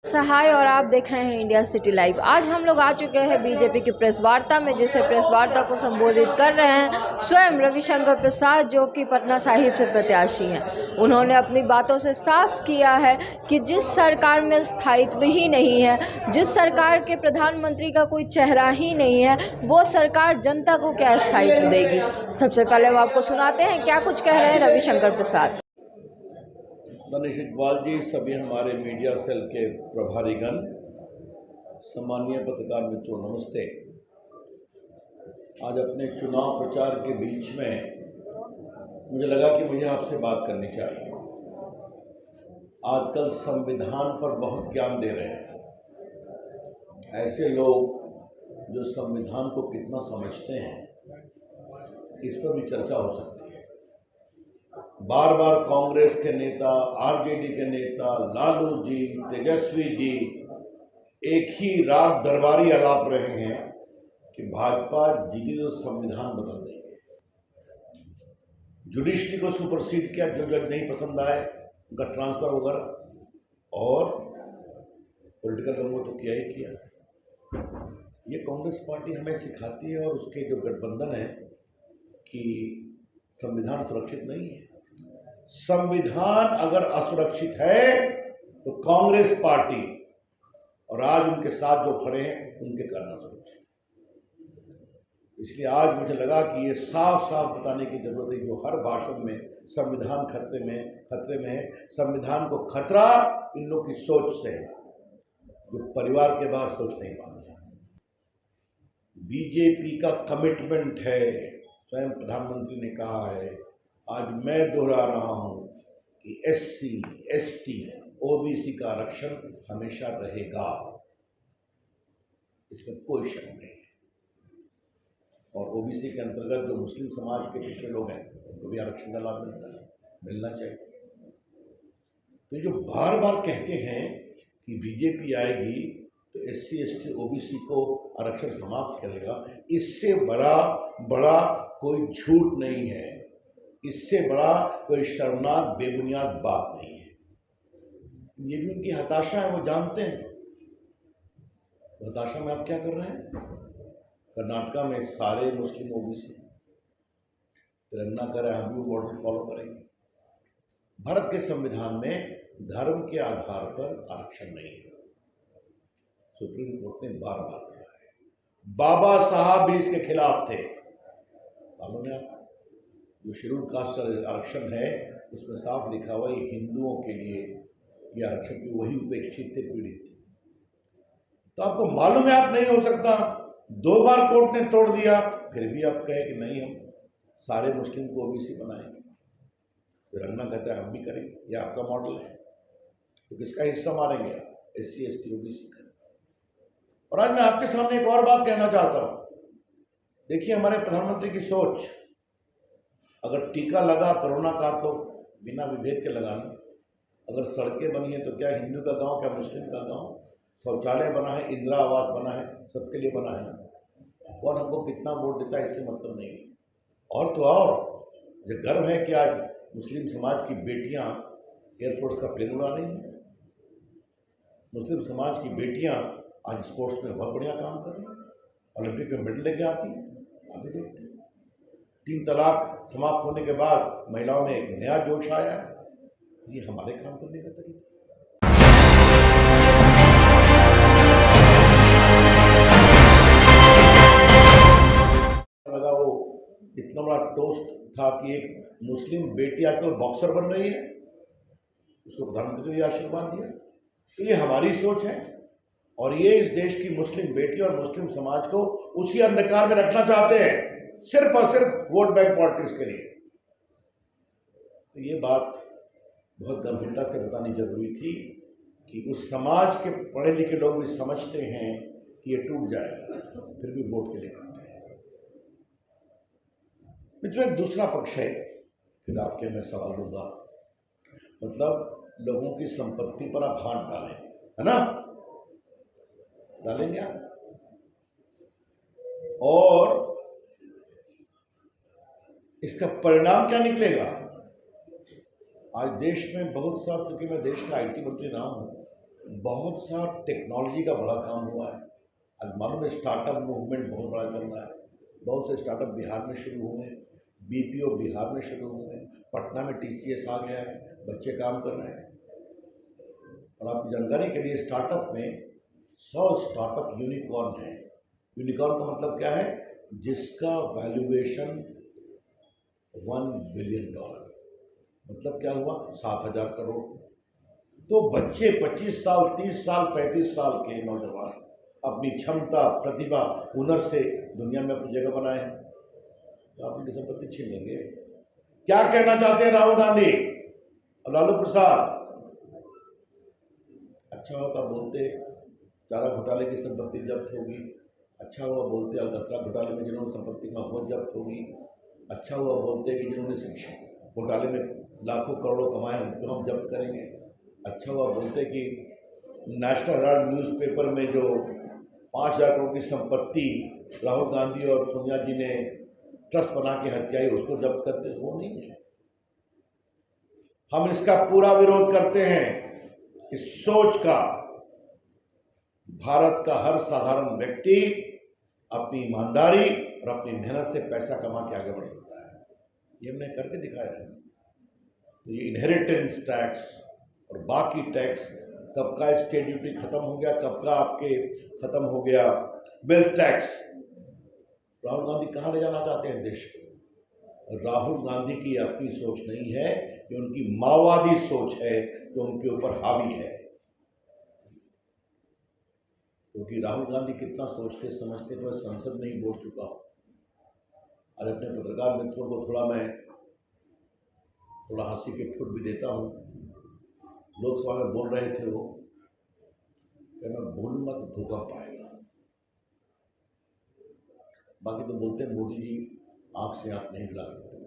सहाय और आप देख रहे हैं इंडिया सिटी लाइव। आज हम लोग आ चुके हैं बीजेपी की प्रेस वार्ता में, जिसे प्रेस वार्ता को संबोधित कर रहे हैं स्वयं रविशंकर प्रसाद, जो कि पटना साहिब से प्रत्याशी हैं। उन्होंने अपनी बातों से साफ किया है कि जिस सरकार में स्थायित्व ही नहीं है, जिस सरकार के प्रधानमंत्री का कोई चेहरा ही नहीं है, वो सरकार जनता को क्या स्थायित्व देगी। सबसे पहले हम आपको सुनाते हैं क्या कुछ कह रहे हैं रविशंकर प्रसाद। दनिश इकबाल जी, सभी हमारे मीडिया सेल के प्रभारीगण, सम्मानीय पत्रकार मित्रों, नमस्ते। आज अपने चुनाव प्रचार के बीच में मुझे लगा कि मुझे आपसे बात करनी चाहिए। आजकल संविधान पर बहुत ज्ञान दे रहे हैं ऐसे लोग जो संविधान को कितना समझते हैं, इस पर भी चर्चा हो सकती है। बार बार कांग्रेस के नेता, आरजेडी के नेता, लालू जी, तेजस्वी जी एक ही रात दरबारी आलाप रहे हैं कि भाजपा जीती तो संविधान बदल देंगे। जुडिशरी को सुपरसीड किया, जो जज नहीं पसंद आए उनका ट्रांसफर वगैरह, और पॉलिटिकल दंगों तो किया ही किया। ये कांग्रेस पार्टी हमें सिखाती है और उसके जो गठबंधन है कि संविधान सुरक्षित नहीं है। संविधान अगर असुरक्षित है तो कांग्रेस पार्टी और आज उनके साथ जो खड़े हैं उनके करना सुरक्षित। इसलिए आज मुझे लगा कि ये साफ साफ बताने की जरूरत है, जो हर भाषण में संविधान खतरे में है। संविधान को खतरा इन लोग की सोच से है, जो परिवार के बाहर सोच नहीं पाते। बीजेपी का कमिटमेंट है, स्वयं प्रधानमंत्री ने कहा है, आज मैं दोहरा रहा हूं कि एससी, एसटी, ओबीसी का आरक्षण हमेशा रहेगा, इसमें कोई शक नहीं है। और ओबीसी के अंतर्गत जो मुस्लिम समाज के पिछड़े लोग हैं उनको भी आरक्षण का लाभ मिलना चाहिए। तो जो बार बार कहते हैं कि बीजेपी आएगी तो एससी, एसटी, ओबीसी को आरक्षण समाप्त करेगा, इससे बड़ा कोई झूठ नहीं है, इससे बड़ा कोई शर्मनाक बेबुनियाद बात नहीं है। ये भी उनकी हताशा है, वो जानते हैं। हताशा में आप क्या कर रहे हैं? कर्नाटका में सारे मुस्लिम ओबीसी, तेलंगाना करे, हम भी मॉडल फॉलो करेंगे। भारत के संविधान में धर्म के आधार पर आरक्षण नहीं है, सुप्रीम कोर्ट ने बार बार कहा है। बाबा साहब भी इसके खिलाफ थे, मालूम है आपको? जो शेड्यूल कास्ट का आरक्षण है उसमें साफ लिखा हुआ है हिंदुओं के लिए ये आरक्षण की, वही उपेक्षित थे, पीड़ित थे। तो आपको मालूम है आप नहीं हो सकता, 2 बार कोर्ट ने तोड़ दिया, फिर भी आप कहे कि नहीं हम सारे मुस्लिम को ओबीसी बनाएंगे। फिर अन्ना कहता है हम भी करेंगे, ये आपका मॉडल है, तो किसका हिस्सा मारेंगे आप? एससी, एसटी, ओबीसी का। और आज मैं आपके सामने एक और बात कहना चाहता हूं। देखिए हमारे प्रधानमंत्री की सोच, अगर टीका लगा कोरोना का तो बिना विभेद के लगाना, अगर सड़कें बनी है तो क्या हिंदू का गांव क्या मुस्लिम का गांव, शौचालय बना है, इंदिरा आवास बना है, सबके लिए बना है। कौन हमको कितना वोट देता है इससे मतलब नहीं। और तो और मुझे गर्व है कि आज मुस्लिम समाज की बेटियां एयरफोर्स का प्लेन उड़ा रही हैं। मुस्लिम समाज की बेटियां आज स्पोर्ट्स में बहुत बढ़िया काम कर रही हैं, ओलंपिक में मेडल लेके आती हैं। आप भी देखते हैं 3 तलाक समाप्त होने के बाद महिलाओं में एक नया जोश आया है। ये हमारे काम करने का तरीका। लगा वो इतना बड़ा टोस्ट था कि एक मुस्लिम बेटी आजकल बॉक्सर बन रही है, उसको प्रधानमंत्री ने आशीर्वाद दिया। तो ये हमारी सोच है और ये इस देश की मुस्लिम बेटी और मुस्लिम समाज को उसी अंधकार में रखना चाहते हैं, सिर्फ और सिर्फ वोट बैंक पॉलिटिक्स के लिए। तो ये बात बहुत गंभीरता से बतानी जरूरी थी कि उस समाज के पढ़े लिखे लोग भी समझते हैं कि ये टूट जाएगा, फिर भी वोट के लिए करते हैं। मित्रों, एक दूसरा पक्ष है, फिर आपके मैं सवाल दूंगा। मतलब लोगों की संपत्ति पर आप हाथ डालें, है ना? डालेंगे आप? और इसका परिणाम क्या निकलेगा? आज देश में बहुत सा, क्योंकि मैं देश का आईटी मंत्री रहा हूं, बहुत सा टेक्नोलॉजी का बड़ा काम हुआ है। आज मालूम है स्टार्टअप मूवमेंट बहुत बड़ा चल रहा है। बहुत से स्टार्टअप बिहार में शुरू हुए, बीपीओ बिहार में शुरू हुए, पटना में टीसीएस आ गया है, बच्चे काम कर रहे हैं। और आपकी जानकारी के लिए स्टार्टअप में 100 स्टार्टअप यूनिकॉर्न है। यूनिकॉर्न का मतलब क्या है? जिसका वैल्यूएशन $1 बिलियन, मतलब क्या हुआ? 7,000 करोड़। तो बच्चे 25 साल, 30 साल, 35 साल के नौजवान अपनी क्षमता, प्रतिभा, हुनर से दुनिया में अपनी जगह बनाए हैं, तो आप उनकी संपत्ति छीन लेंगे। क्या कहना चाहते हैं राहुल गांधी और लालू प्रसाद? अच्छा होता बोलते चारा घोटाले की संपत्ति जब्त होगी, अच्छा हुआ बोलते अलकतरा घोटाले में जिन्होंने संपत्ति का वो जब्त होगी, अच्छा हुआ बोलते कि जिन्होंने शिक्षा घोटाले में लाखों करोड़ों कमाए उनको हम जब्त करेंगे, अच्छा हुआ बोलते कि नेशनल हेराल्ड न्यूज़पेपर में जो 5,000 करोड़ की संपत्ति राहुल गांधी और सोनिया जी ने ट्रस्ट बना के हत्याई उसको जब्त करते। वो नहीं है। हम इसका पूरा विरोध करते हैं। इस सोच का भारत का हर साधारण व्यक्ति अपनी ईमानदारी और अपनी मेहनत से पैसा कमा के आगे बढ़ सकता है। ये हमने करके दिखाया है। तो ये इनहेरिटेंस टैक्स और बाकी टैक्स, कब का स्टेट ड्यूटी खत्म हो गया, कब का आपके खत्म हो गया वेल्थ टैक्स। राहुल गांधी कहाँ ले जाना चाहते हैं देश को? राहुल गांधी की अपनी सोच नहीं है, ये उनकी माओवादी सोच है जो उनके ऊपर हावी है। क्योंकि राहुल गांधी कितना सोचते समझते तो संसद में ही बोल चुका हूं। और अपने पत्रकार मित्रों को थोड़ा हंसी के फुट भी देता हूं। लोकसभा में बोल रहे थे वो, मैं भूल मत भूकंप आएगा। बाकी तो बोलते हैं मोदी जी आंख से आंख नहीं मिला सकते।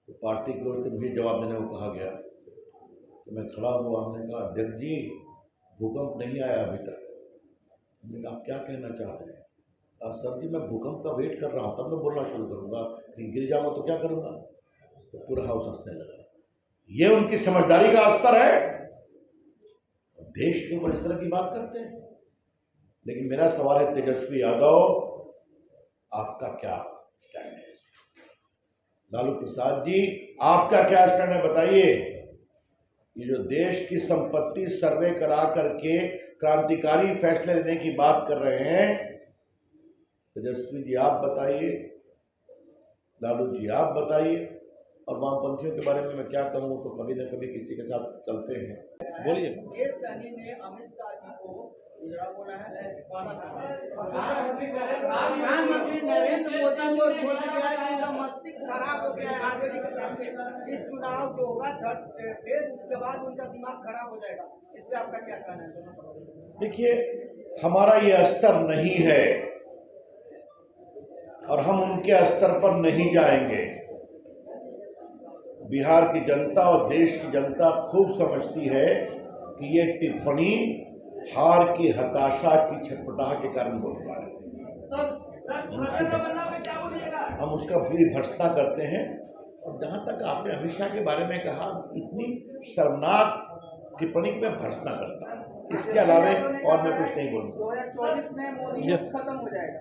तो पार्टी की ओर से मुझे जवाब देने को कहा गया, तो मैं खड़ा हुआ। हमने कहा अध्यक्ष जी भूकंप नहीं आया अभी तक। हमने कहा आप क्या कहना चाहते हैं? सर जी मैं भूकंप का वेट कर रहा हूँ, तब मैं बोलना शुरू करूंगा। कहीं गिर जाऊंगा तो क्या करूंगा? तो पूरा हाउस हंसने लगा। ये उनकी समझदारी का स्तर है। देश के ऊपर इस तरह की बात करते हैं। लेकिन मेरा सवाल है तेजस्वी यादव, आपका क्या स्टैंड है? लालू प्रसाद जी आपका क्या स्टैंड है बताइए। ये जो देश की संपत्ति सर्वे करा करके क्रांतिकारी फैसले लेने की बात कर रहे हैं, तेजस्वी जी आप बताइए, लालू जी आप बताइए। और वामपंथियों के बारे में मैं क्या कहूँ, तो कभी न कभी किसी के साथ चलते हैं। बोलिए। ने अमित शाह जी को बोला है, प्रधानमंत्री नरेंद्र मोदी को बोला गया है कि उनका मस्तिष्क खराब हो गया है आरजेडी के तरफ से। इस चुनाव जो होगा फिर उसके बाद उनका दिमाग खराब हो जाएगा। इस पे आपका क्या कहना है? देखिए हमारा ये स्तर नहीं है और हम उनके स्तर पर नहीं जाएंगे। बिहार की जनता और देश की जनता खूब समझती है कि ये टिप्पणी हार की हताशा की छटपटाहट के कारण बोल पा रहे हैं। हम उसका पूरी भर्त्सना करते हैं। और जहां तक आपने अमित शाह के बारे में कहा, इतनी शर्मनाक टिप्पणी में भर्त्सना करता है। इसके अलावा और मैं कुछ नहीं बोलूंगा। 2024 में मोदी खत्म हो जाएगा।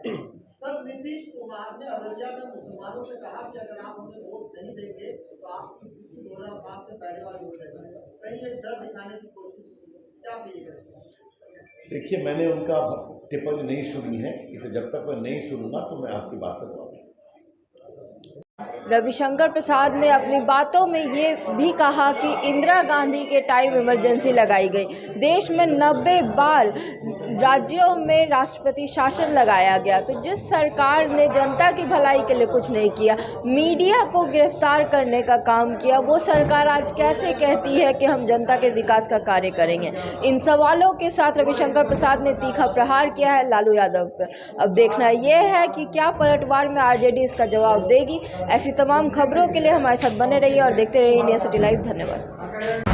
सर नीतीश कुमार ने अररिया में मुसलमानों से कहा कि अगर आप हमें वोट नहीं देंगे तो आप 2005 से पहले वाली हो जाएगा। कहीं ये डर दिखाने की कोशिश क्या की? देखिए मैंने उनका टिप्पणी नहीं सुनी है, इसे जब तक मैं नहीं सुनूंगा तो मैं आपकी बात पर जवाब। रविशंकर प्रसाद ने अपनी बातों में ये भी कहा कि इंदिरा गांधी के टाइम इमरजेंसी लगाई गई। देश में 90 बार राज्यों में राष्ट्रपति शासन लगाया गया। तो जिस सरकार ने जनता की भलाई के लिए कुछ नहीं किया, मीडिया को गिरफ्तार करने का काम किया, वो सरकार आज कैसे कहती है कि हम जनता के विकास का कार्य करेंगे? इन सवालों के साथ रविशंकर प्रसाद ने तीखा प्रहार किया है लालू यादव पर। अब देखना यह है कि क्या पलटवार में आरजेडी इसका जवाब देगी। ऐसी तमाम खबरों के लिए हमारे साथ बने रहिए और देखते रहिए इंडिया सिटी लाइव। धन्यवाद।